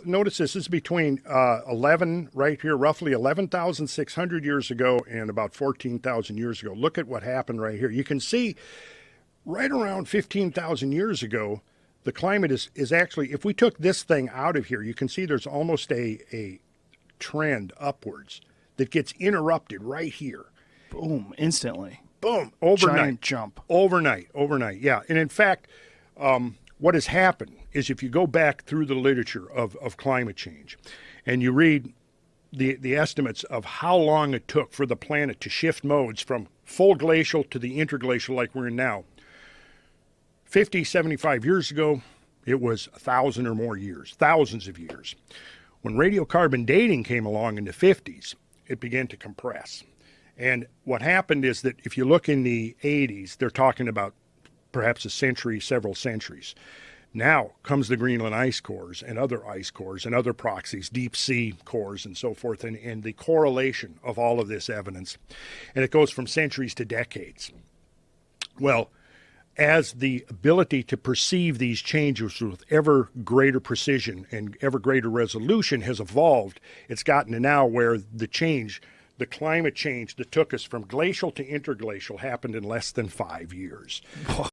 Notice this is between 11 right here, roughly 11,600 years ago and about 14,000 years ago. Look at what happened right here. You can see right around 15,000 years ago, the climate is actually, if we took this thing out of here, you can see there's almost a trend upwards that gets interrupted right here. Boom, instantly. Boom, overnight. Giant jump. Overnight, yeah. And in fact, what has happened is if you go back through the literature of climate change and you read the estimates of how long it took for the planet to shift modes from full glacial to the interglacial like we're in now, 50, 75 years ago, it was 1,000 or more years, thousands of years. When radiocarbon dating came along in the 50s, it began to compress. And what happened is that if you look in the 80s, they're talking about perhaps a century, several centuries. Now comes the Greenland ice cores and other ice cores and other proxies, deep sea cores and so forth, and the correlation of all of this evidence. And it goes from centuries to decades. Well, as the ability to perceive these changes with ever greater precision and ever greater resolution has evolved, it's gotten to now where the climate change that took us from glacial to interglacial happened in less than 5 years.